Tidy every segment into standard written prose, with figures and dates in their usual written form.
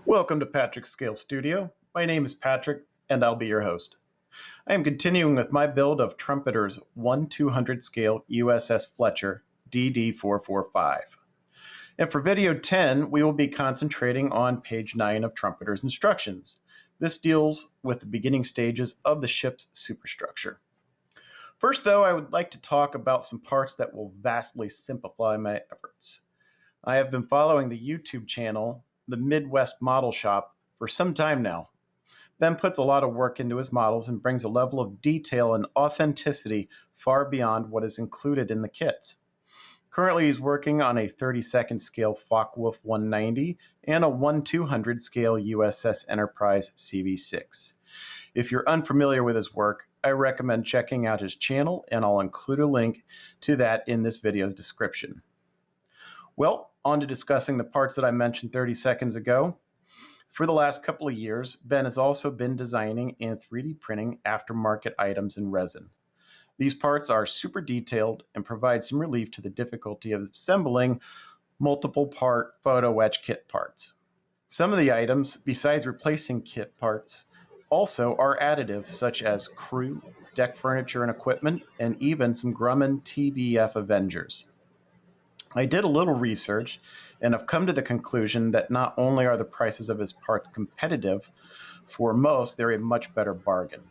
Welcome to Patrick's Scale Studio. My name is Patrick, and I'll be your host. I am continuing with my build of Trumpeter's 1/200 scale USS Fletcher DD-445. And for video 10, we will be concentrating on page 9 of Trumpeter's instructions. This deals with the beginning stages of the ship's superstructure. First, though, I would like to talk about some parts that will vastly simplify my efforts. I have been following the YouTube channel, the Midwest Model Shop, for some time now. Ben puts a lot of work into his models and brings a level of detail and authenticity far beyond what is included in the kits. Currently, he's working on a 32nd scale Focke-Wulf 190 and a 1/200 scale USS Enterprise CV6. If you're unfamiliar with his work, I recommend checking out his channel, and I'll include a link to that in this video's description. Well, on to discussing the parts that I mentioned 30 seconds ago. For the last couple of years, Ben has also been designing and 3D printing aftermarket items in resin. These parts are super detailed and provide some relief to the difficulty of assembling multiple part photo etch kit parts. Some of the items, besides replacing kit parts, also are additive, such as crew, deck furniture and equipment, and even some Grumman TBF Avengers. I did a little research and have come to the conclusion that not only are the prices of his parts competitive, for most, they're a much better bargain.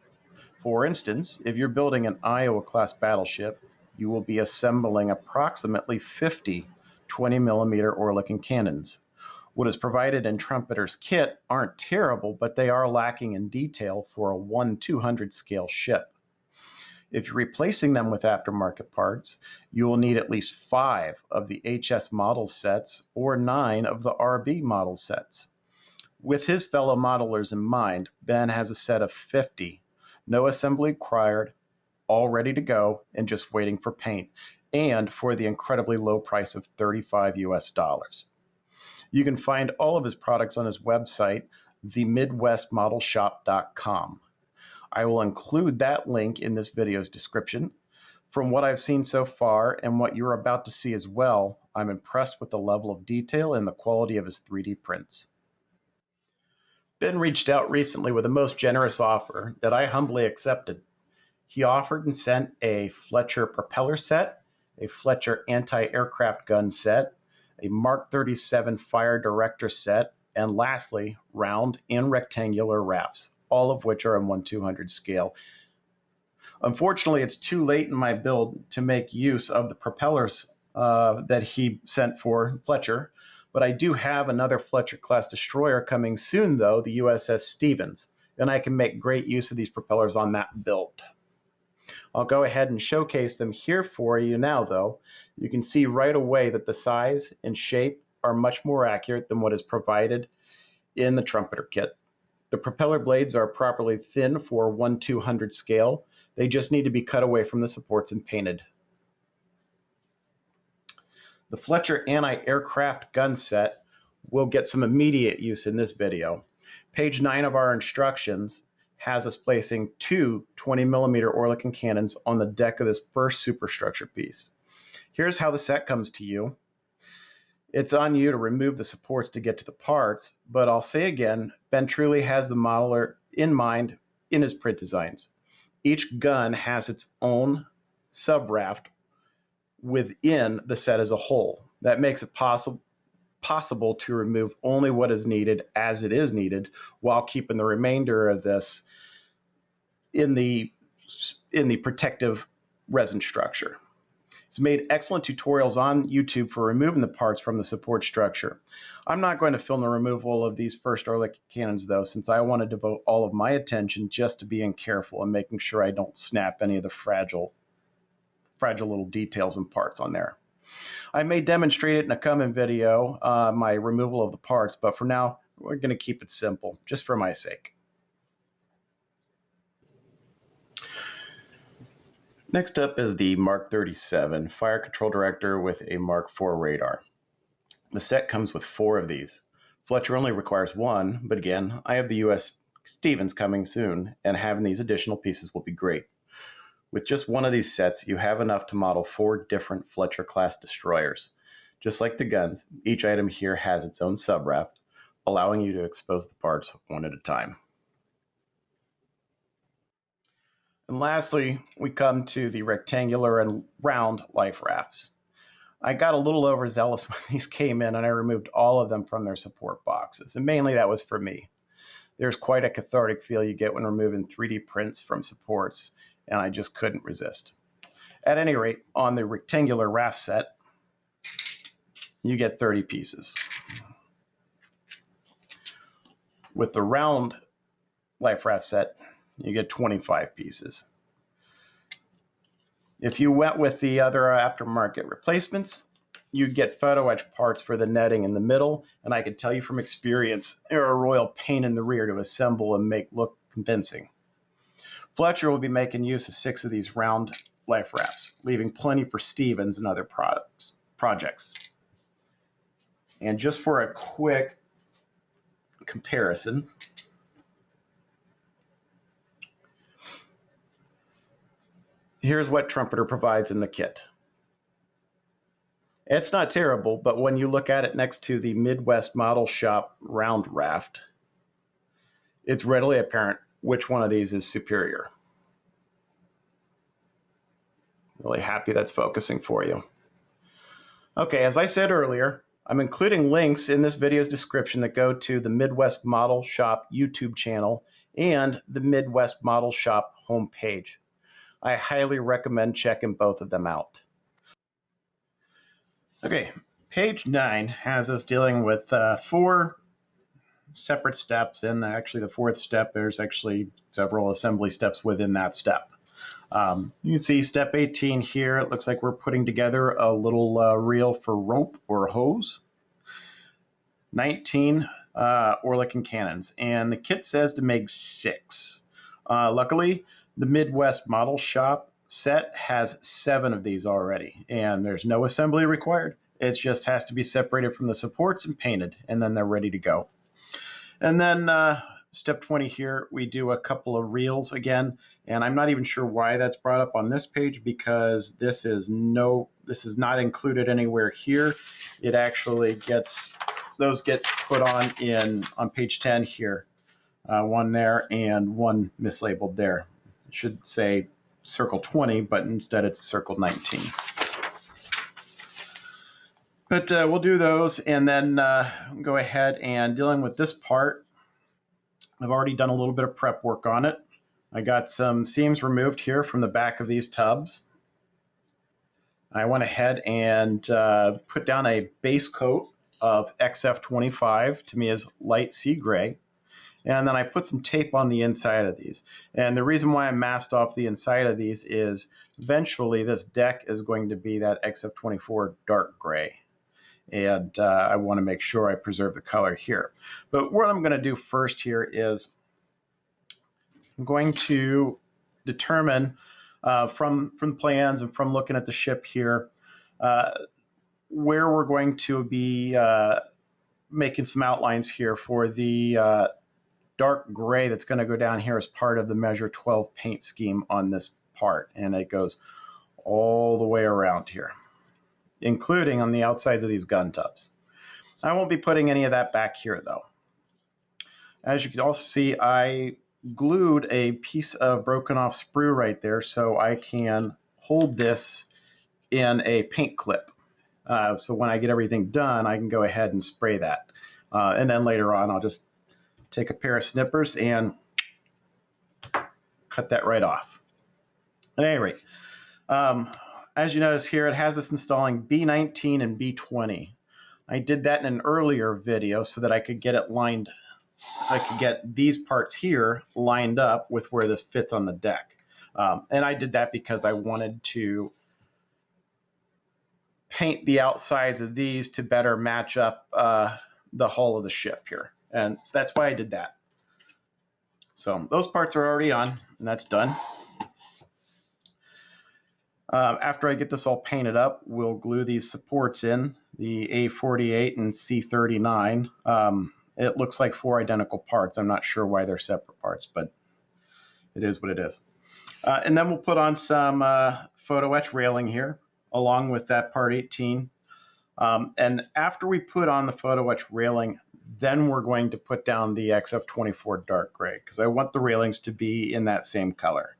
For instance, if you're building an Iowa-class battleship, you will be assembling approximately 50 20mm Oerlikon cannons. What is provided in Trumpeter's kit aren't terrible, but they are lacking in detail for a 1/200 scale ship. If you're replacing them with aftermarket parts, you will need at least 5 of the HS model sets or 9 of the RB model sets. With his fellow modelers in mind, Ben has a set of 50, no assembly required, all ready to go and just waiting for paint, and for the incredibly low price of $35 US. You can find all of his products on his website, themidwestmodelshop.com. I will include that link in this video's description. From what I've seen so far and what you're about to see as well, I'm impressed with the level of detail and the quality of his 3D prints. Ben reached out recently with a most generous offer that I humbly accepted. He offered and sent a Fletcher propeller set, a Fletcher anti-aircraft gun set, a Mark 37 fire director set, and lastly, round and rectangular rafts, all of which are in 1/200 scale. Unfortunately, it's too late in my build to make use of the propellers that he sent for Fletcher, but I do have another Fletcher-class destroyer coming soon, though, the USS Stevens, and I can make great use of these propellers on that build. I'll go ahead and showcase them here for you now, though. You can see right away that the size and shape are much more accurate than what is provided in the Trumpeter kit. The propeller blades are properly thin for 1/200 scale. They just need to be cut away from the supports and painted. The Fletcher anti-aircraft gun set will get some immediate use in this video. Page 9 of our instructions has us placing 2 20mm Oerlikon cannons on the deck of this first superstructure piece. Here's how the set comes to you. It's on you to remove the supports to get to the parts, but I'll say again, Ben truly has the modeler in mind in his print designs. Each gun has its own sub-raft within the set as a whole. That makes it possible to remove only what is needed as it is needed, while keeping the remainder of this in the protective resin structure. He's made excellent tutorials on YouTube for removing the parts from the support structure. I'm not going to film the removal of these first Oerlikon cannons, though, since I want to devote all of my attention just to being careful and making sure I don't snap any of the fragile little details and parts on there. I may demonstrate it in a coming video, my removal of the parts, but for now, we're going to keep it simple, just for my sake. Next up is the Mark 37 Fire Control Director with a Mark IV radar. The set comes with 4 of these. Fletcher only requires 1, but again, I have the US Stevens coming soon, and having these additional pieces will be great. With just 1 of these sets, you have enough to model 4 different Fletcher-class destroyers. Just like the guns, each item here has its own sub-raft, allowing you to expose the parts one at a time. And lastly, we come to the rectangular and round life rafts. I got a little overzealous when these came in and I removed all of them from their support boxes. And mainly that was for me. There's quite a cathartic feel you get when removing 3D prints from supports, and I just couldn't resist. At any rate, on the rectangular raft set, you get 30 pieces. With the round life raft set, you get 25 pieces. If you went with the other aftermarket replacements, you'd get photo etch parts for the netting in the middle, and I can tell you from experience, they're a royal pain in the rear to assemble and make look convincing. Fletcher will be making use of 6 of these round life rafts, leaving plenty for Stevens and other projects. And just for a quick comparison, here's what Trumpeter provides in the kit. It's not terrible, but when you look at it next to the Midwest Model Shop round raft, it's readily apparent which one of these is superior. Really happy that's focusing for you. Okay, as I said earlier, I'm including links in this video's description that go to the Midwest Model Shop YouTube channel and the Midwest Model Shop homepage. I highly recommend checking both of them out. Okay, page 9 has us dealing with 4 separate steps, and actually the 4th step, there's actually several assembly steps within that step. You can see step 18 here, it looks like we're putting together a little reel for rope or hose. 19 Oerlikon cannons, and the kit says to make 6. Luckily, the Midwest Model Shop set has 7 of these already, and there's no assembly required. It just has to be separated from the supports and painted, and then they're ready to go. And then step 20 here, we do a couple of reels again, and I'm not even sure why that's brought up on this page, because this is not included anywhere here. It actually those get put on page 10 here. One there and one mislabeled there. It should say circle 20, but instead it's circle 19. But we'll do those and then go ahead and dealing with this part. I've already done a little bit of prep work on it. I got some seams removed here from the back of these tubs. I went ahead and put down a base coat of XF25, to me is light sea gray. And then I put some tape on the inside of these. And the reason why I masked off the inside of these is eventually this deck is going to be that XF24 dark gray. And I want to make sure I preserve the color here. But what I'm going to do first here is I'm going to determine from plans and from looking at the ship here where we're going to be making some outlines here for the dark gray that's going to go down here as part of the measure 12 paint scheme on this part. And it goes all the way around here, including on the outsides of these gun tubs. I won't be putting any of that back here though. As you can also see, I glued a piece of broken off sprue right there so I can hold this in a paint clip. So when I get everything done, I can go ahead and spray that. And then later on, I'll just take a pair of snippers and cut that right off. At any rate, as you notice here, it has us installing B19 and B20. I did that in an earlier video so that I could get it lined, so I could get these parts here lined up with where this fits on the deck. And I did that because I wanted to paint the outsides of these to better match up the hull of the ship here. And so that's why I did that. So those parts are already on, and that's done. After I get this all painted up, we'll glue these supports in, the A48 and C39. It looks like 4 identical parts. I'm not sure why they're separate parts, but it is what it is. And then we'll put on some photo etch railing here, along with that part 18. And after we put on the photo etch railing, then we're going to put down the XF24 dark gray because I want the railings to be in that same color.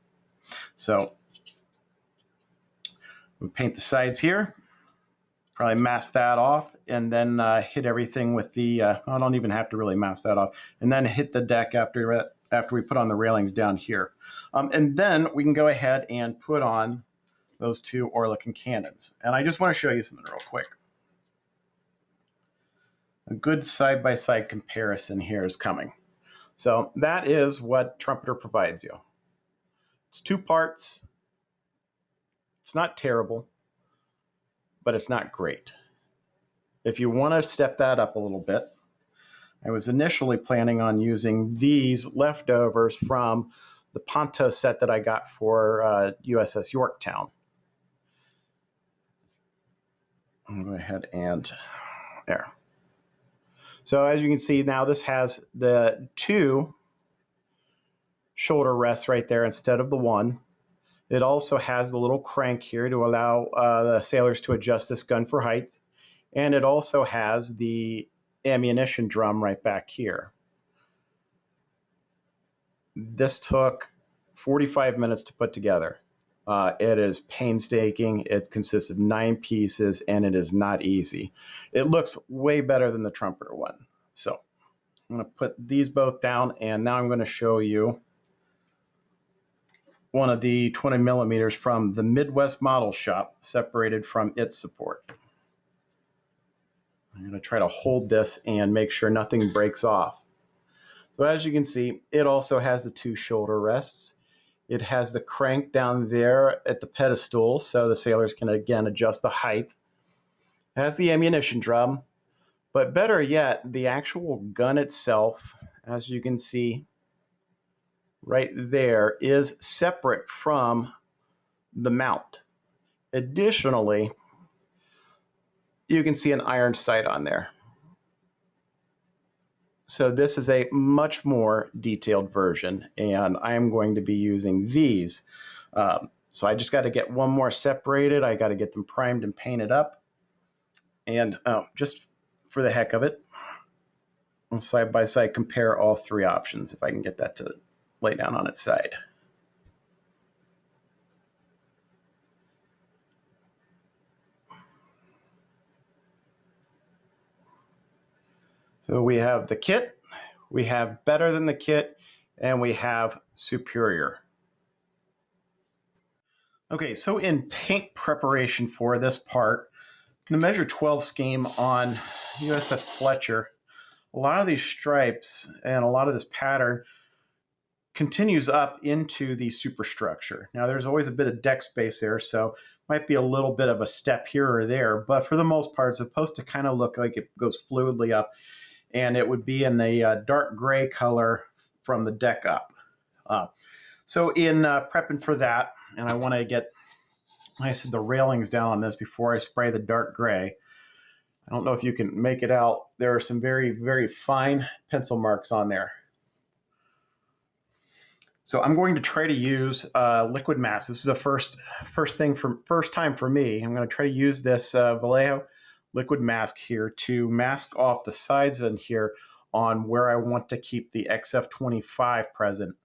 So we'll paint the sides here, probably mask that off, and then hit everything with the, I don't even have to really mask that off, and then hit the deck after we put on the railings down here. And then we can go ahead and put on those two Oerlikon cannons. And I just want to show you something real quick. A good side-by-side comparison here is coming. So that is what Trumpeter provides you. It's two parts. It's not terrible, but it's not great. If you want to step that up a little bit, I was initially planning on using these leftovers from the Ponto set that I got for USS Yorktown. I'll go ahead and there. So as you can see now, this has the two shoulder rests right there instead of the one. It also has the little crank here to allow the sailors to adjust this gun for height. And it also has the ammunition drum right back here. This took 45 minutes to put together. It is painstaking. It consists of 9 pieces, and it is not easy. It looks way better than the Trumpeter one. So I'm going to put these both down, and now I'm going to show you one of the 20 millimeters from the Midwest Model Shop, separated from its support. I'm going to try to hold this and make sure nothing breaks off. So as you can see, it also has the two shoulder rests. It has the crank down there at the pedestal, so the sailors can again adjust the height. It has the ammunition drum, but better yet, the actual gun itself, as you can see right there, is separate from the mount. Additionally, you can see an iron sight on there. So this is a much more detailed version, and I'm going to be using these. So I just got to get one more separated. I got to get them primed and painted up. And just for the heck of it, I'll side by side compare all 3 options if I can get that to lay down on its side. So we have the kit, we have better than the kit, and we have superior. Okay, so in paint preparation for this part, the measure 12 scheme on USS Fletcher, a lot of these stripes and a lot of this pattern continues up into the superstructure. Now there's always a bit of deck space there, so might be a little bit of a step here or there, but for the most part it's supposed to kind of look like it goes fluidly up, and it would be in the dark gray color from the deck up. So in prepping for that, and I want to get, like I said, the railings down on this before I spray the dark gray. I don't know if you can make it out. There are some very, very fine pencil marks on there. So I'm going to try to use liquid mask. This is the first time for me. I'm going to try to use this Vallejo liquid mask here to mask off the sides in here on where I want to keep the XF25 present.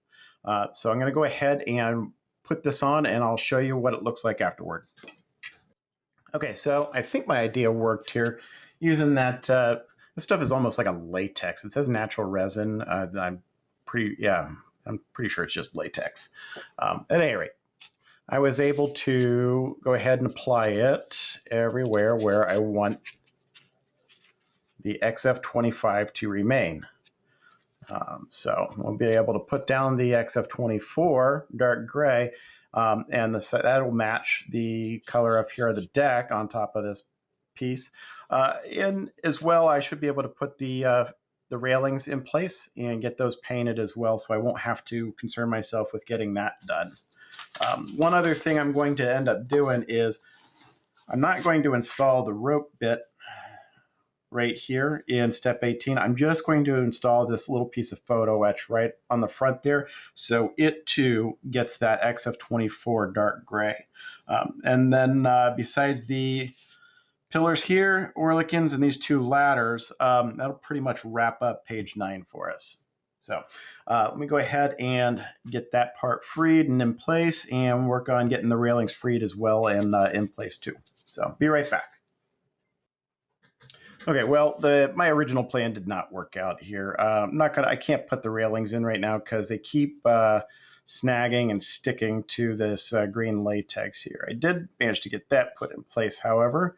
So I'm going to go ahead and put this on, and I'll show you what it looks like afterward. Okay, so I think my idea worked here using that. This stuff is almost like a latex. It says natural resin. I'm pretty sure it's just latex. At any rate, I was able to go ahead and apply it everywhere where I want the XF25 to remain. So we'll be able to put down the XF24 dark gray, and that'll match the color of here of the deck on top of this piece. And as well, I should be able to put the railings in place and get those painted as well, so I won't have to concern myself with getting that done. One other thing I'm going to end up doing is I'm not going to install the rope bit right here in step 18. I'm just going to install this little piece of photo etch right on the front there, so it too gets that XF24 dark gray. And then besides the pillars here, Oerlikons, and these 2 ladders, that'll pretty much wrap up page 9 for us. So let me go ahead and get that part freed and in place, and work on getting the railings freed as well and in place too. So be right back. Okay, well, my original plan did not work out here. I can't put the railings in right now because they keep snagging and sticking to this green latex here. I did manage to get that put in place, however.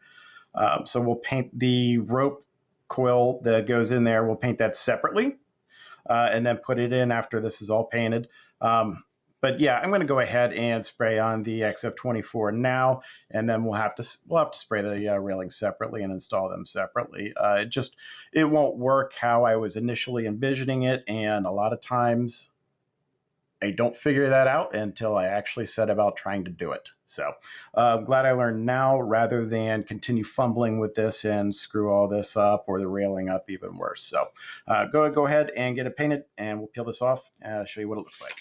So we'll paint the rope coil that goes in there. We'll paint that separately and then put it in after this is all painted. But yeah, I'm going to go ahead and spray on the XF24 now, and then we'll have to spray the railings separately and install them separately. It won't work how I was initially envisioning it, and a lot of times I don't figure that out until I actually set about trying to do it. So I'm glad I learned now rather than continue fumbling with this and screw all this up or the railing up even worse. So go ahead and get it painted, and we'll peel this off and show you what it looks like.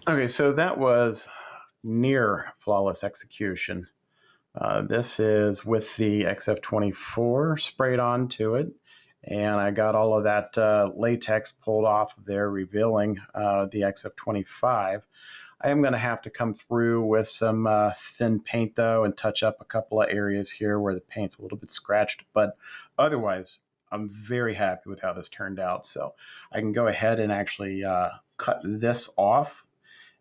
Okay, so that was near flawless execution. This is with the XF24 sprayed onto it, and I got all of that latex pulled off of there, revealing the XF25. I am going to have to come through with some thin paint, though, and touch up a couple of areas here where the paint's a little bit scratched, but otherwise, I'm very happy with how this turned out. So I can go ahead and actually cut this off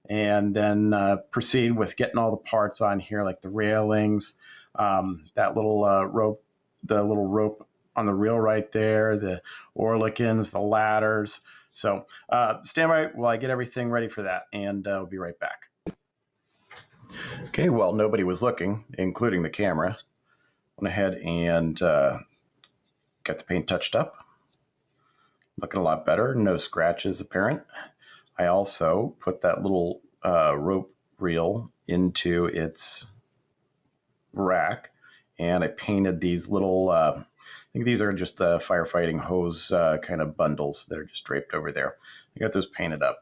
and then proceed with getting all the parts on here, like the railings, that little rope, the little rope on the reel right there, the Oerlikons, the ladders. So stand by while I get everything ready for that, and I'll be right back. Okay, well, nobody was looking, including the camera. Went ahead and got the paint touched up. Looking a lot better, no scratches apparent. I also put that little rope reel into its rack, and I painted these little, I think these are just the firefighting hose kind of bundles that are just draped over there. I got those painted up.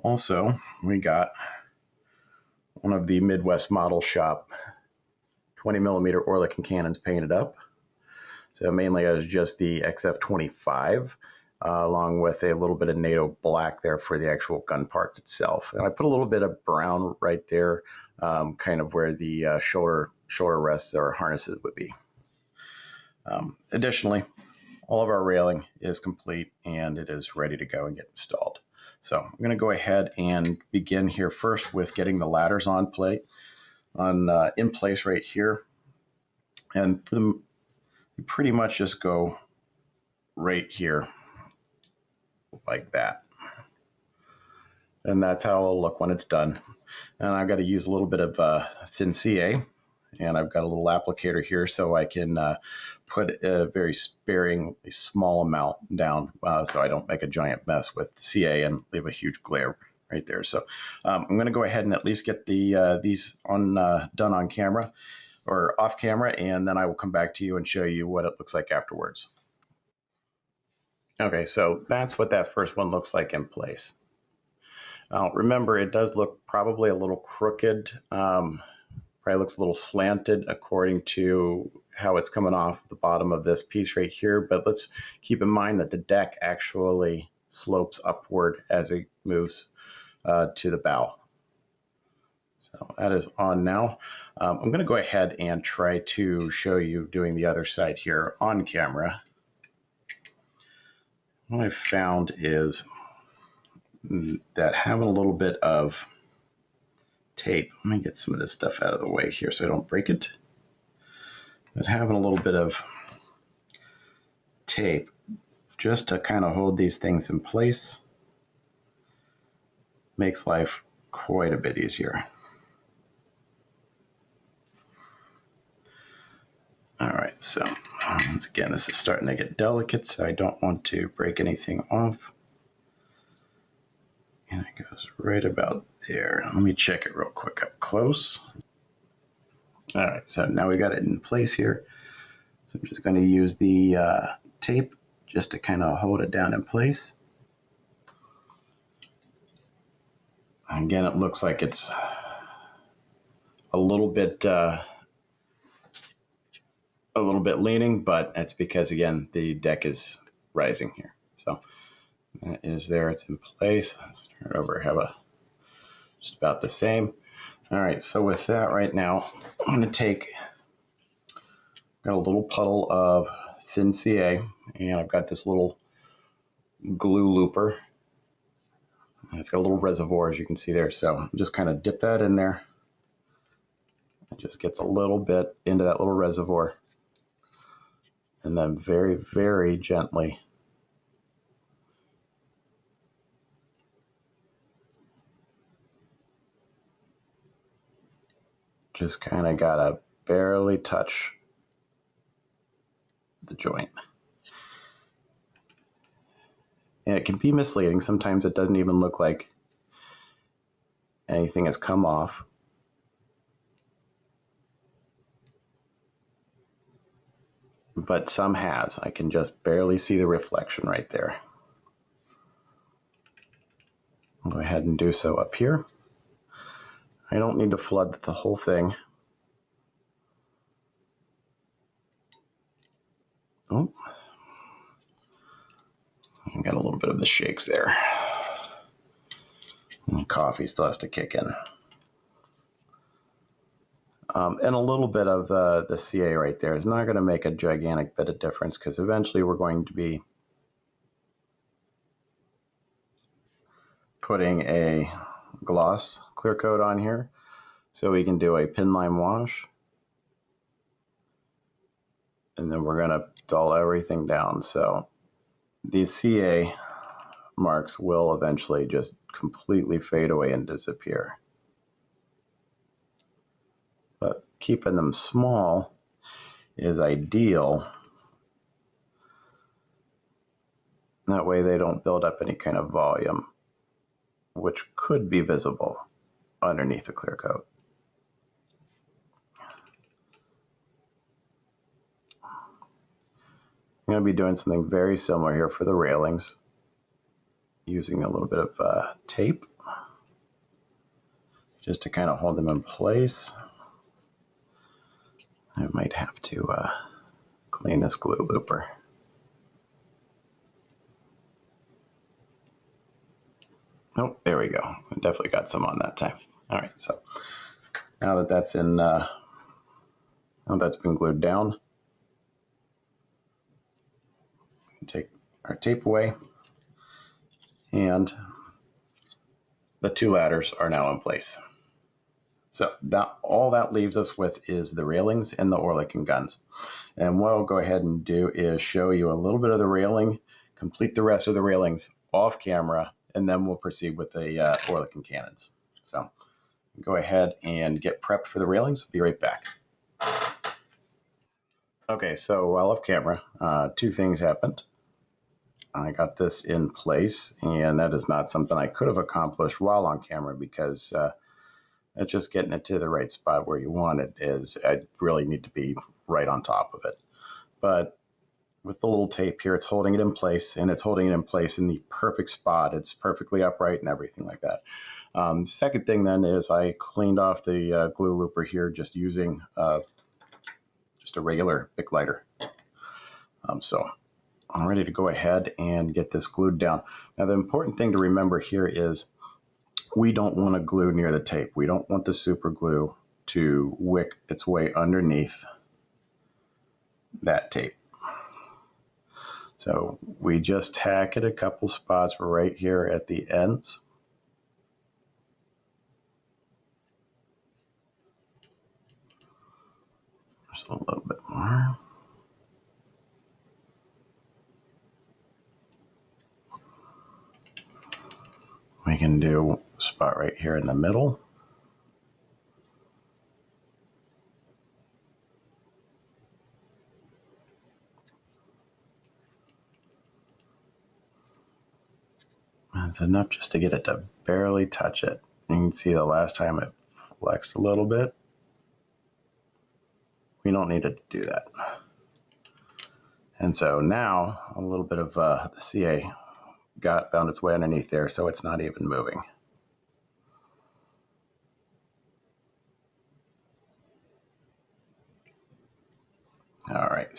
Also, we got one of the Midwest Model Shop 20 millimeter Oerlikon cannons painted up. So mainly it was just the XF25, along with a little bit of NATO black there for the actual gun parts itself. And I put a little bit of brown right there, kind of where the shoulder rests or harnesses would be. Additionally, all of our railing is complete and it is ready to go and get installed. So I'm going to go ahead and begin here first with getting the ladders in place right here. And for them, you pretty much just go right here like that. And that's how it'll look when it's done. And I've got to use a little bit of thin CA, and I've got a little applicator here so I can put a very sparingly small amount down so I don't make a giant mess with CA and leave a huge glare right there. So I'm going to go ahead and at least get these done on camera or off camera, and then I will come back to you and show you what it looks like afterwards. Okay, so that's what that first one looks like in place. Remember, it does look probably a little crooked, probably looks a little slanted according to how it's coming off the bottom of this piece right here, but let's keep in mind that the deck actually slopes upward as it moves to the bow. So that is on now. I'm going to go ahead and try to show you doing the other side here on camera. What I've found is that having a little bit of tape, let me get some of this stuff out of the way here so I don't break it, but having a little bit of tape just to kind of hold these things in place makes life quite a bit easier. All right, so once again, this is starting to get delicate, so I don't want to break anything off. And it goes right about there. Let me check it real quick up close. All right, so now we got it in place here. So I'm just going to use the tape just to kind of hold it down in place. Again, it looks like it's a little bit leaning, but that's because, again, the deck is rising here. So that is there. It's in place. Let's turn it over. Have a just about the same. All right. So with that right now, I'm going to got a little puddle of thin CA, and I've got this little glue looper. It's got a little reservoir, as you can see there. So just kind of dip that in there. It just gets a little bit into that little reservoir. And then very, very gently just kind of gotta barely touch the joint. And it can be misleading. Sometimes it doesn't even look like anything has come off. But some has. I can just barely see the reflection right there. I'll go ahead and do so up here. I don't need to flood the whole thing. Oh, I got a little bit of the shakes there. And coffee still has to kick in. And a little bit of the CA right there is not going to make a gigantic bit of difference, because eventually we're going to be putting a gloss clear coat on here, so we can do a pin line wash, and then we're going to dull everything down. So these CA marks will eventually just completely fade away and disappear. But keeping them small is ideal. That way they don't build up any kind of volume, which could be visible underneath the clear coat. I'm going to be doing something very similar here for the railings, using a little bit of tape just to kind of hold them in place. I might have to clean this glue looper. Oh, there we go. I definitely got some on that time. All right, so now that that's in, now that's been glued down, we can take our tape away, and the two ladders are now in place. So all that leaves us with is the railings and the Oerlikon guns. And what I'll go ahead and do is show you a little bit of the railing, complete the rest of the railings off camera, and then we'll proceed with the Oerlikon cannons. So go ahead and get prepped for the railings. Be right back. Okay, so while off camera, two things happened. I got this in place, and that is not something I could have accomplished while on camera, because it's just getting it to the right spot where you want it. I really need to be right on top of it. But with the little tape here, it's holding it in place, and it's holding it in place in the perfect spot. It's perfectly upright and everything like that. Second thing then is I cleaned off the glue looper here just using just a regular Bic lighter. So I'm ready to go ahead and get this glued down. Now, the important thing to remember here is we don't want to glue near the tape. We don't want the super glue to wick its way underneath that tape. So we just tack it a couple spots right here at the ends. Just a little bit more. We can do a spot right here in the middle. That's enough just to get it to barely touch it. You can see the last time it flexed a little bit. We don't need it to do that. And so now a little bit of the CA found its way underneath there, so it's not even moving.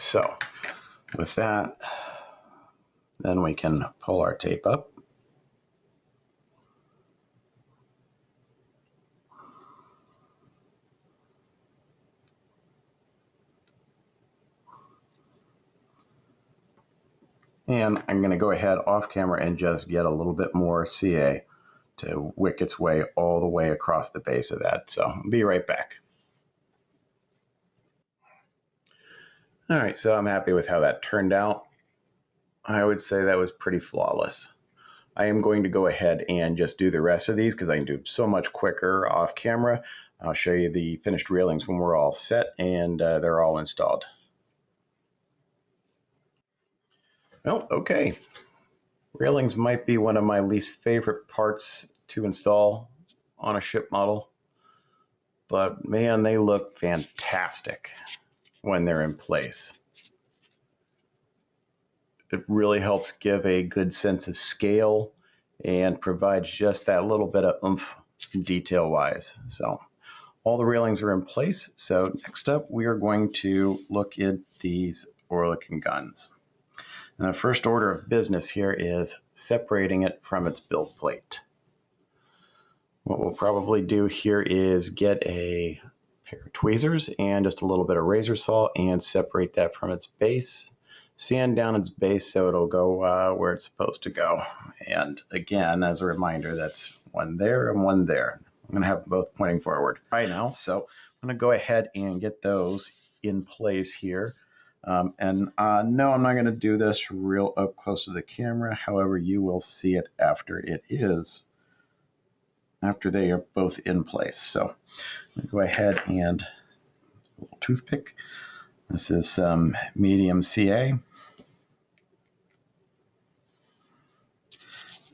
so with that, then we can pull our tape up. And I'm going to go ahead off camera and just get a little bit more CA to wick its way all the way across the base of that. So I'll be right back. All right, so I'm happy with how that turned out. I would say that was pretty flawless. I am going to go ahead and just do the rest of these because I can do so much quicker off camera. I'll show you the finished railings when we're all set and they're all installed. Well, okay. Railings might be one of my least favorite parts to install on a ship model, but man, they look fantastic when they're in place. It really helps give a good sense of scale and provides just that little bit of oomph detail-wise. So all the railings are in place. So next up, we are going to look at these Oerlikon guns. And the first order of business here is separating it from its build plate. What we'll probably do here is get a pair of tweezers and just a little bit of razor saw and separate that from its base. Sand down its base so it'll go where it's supposed to go. And again, as a reminder, that's one there and one there. I'm going to have them both pointing forward right now. So I'm going to go ahead and get those in place here. No, I'm not going to do this real up close to the camera. However, you will see it after they are both in place. So I'm going to go ahead and a little toothpick. This is some medium CA.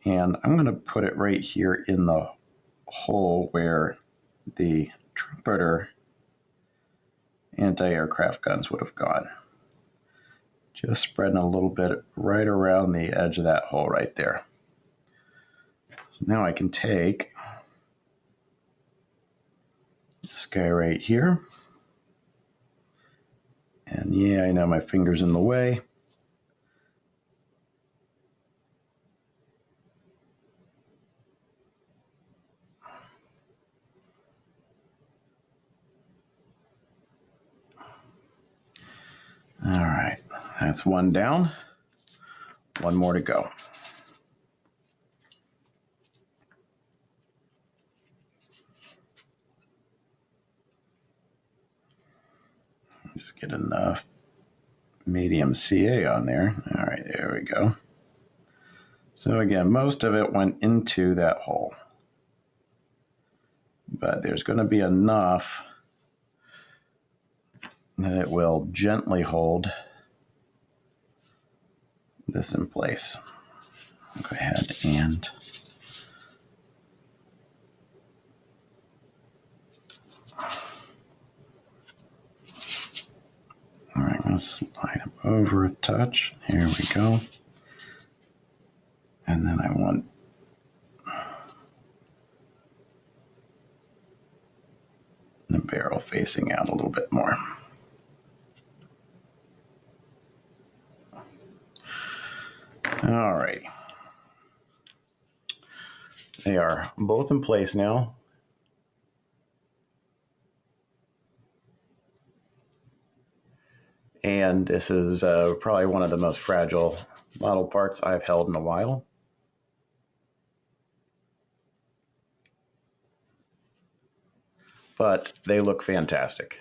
And I'm going to put it right here in the hole where the Trumpeter anti-aircraft guns would have gone. Just spreading a little bit right around the edge of that hole right there. So now I can take this guy right here. And yeah, I know my finger's in the way. All right, that's one down. One more to go. Just get enough medium CA on there. All right, there we go. So again, most of it went into that hole. But there's going to be enough that it will gently hold this in place. I'll go ahead and all right, I'm going to slide them over a touch. Here we go. And then I want the barrel facing out a little bit more. All right. They are both in place now. And this is probably one of the most fragile model parts I've held in a while. But they look fantastic.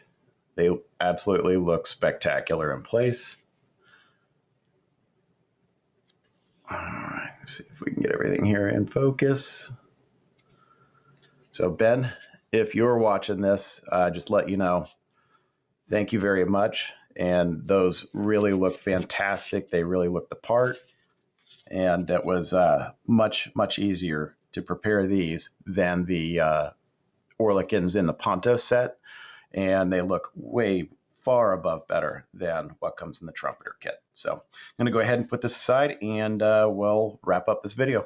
They absolutely look spectacular in place. All right, let's see if we can get everything here in focus. So Ben, if you're watching this, just let you know, thank you very much. And those really look fantastic. They really look the part. And it was much, much easier to prepare these than the Oerlikons in the Ponto set. And they look way far above better than what comes in the Trumpeter kit. So I'm going to go ahead and put this aside and we'll wrap up this video.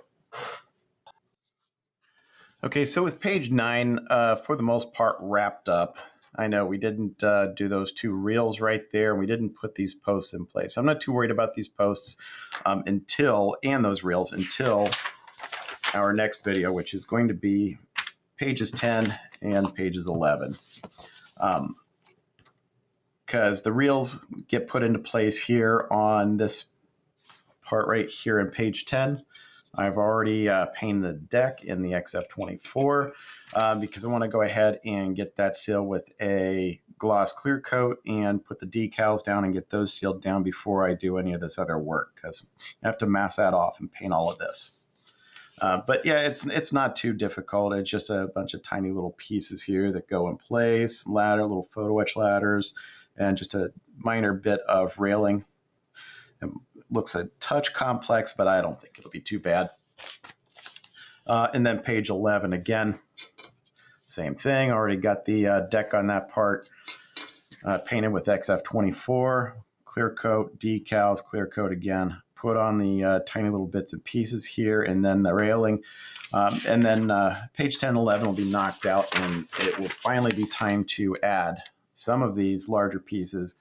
Okay, so with page 9, for the most part, wrapped up. I know we didn't do those two reels right there. We didn't put these posts in place. I'm not too worried about these posts and those reels until our next video, which is going to be pages 10 and pages 11. Because the reels get put into place here on this part right here in page 10. I've already painted the deck in the XF24 because I want to go ahead and get that sealed with a gloss clear coat and put the decals down and get those sealed down before I do any of this other work, because I have to mask that off and paint all of this. But yeah, it's not too difficult. It's just a bunch of tiny little pieces here that go in place, little photo etch ladders, and just a minor bit of railing. It looks a touch complex, but I don't think it'll be too bad. And then page 11, again, same thing. Already got the deck on that part painted with XF24, clear coat, decals, clear coat again. Put on the tiny little bits and pieces here, and then the railing. And then page 10 and 11 will be knocked out, and it will finally be time to add some of these larger pieces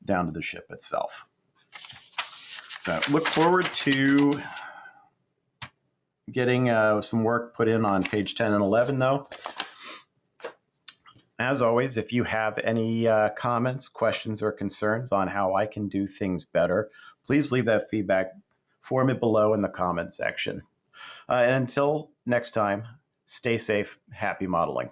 down to the ship itself. So look forward to getting some work put in on page 10 and 11, though. As always, if you have any comments, questions, or concerns on how I can do things better, please leave that feedback for me below in the comment section. And until next time, stay safe, happy modeling.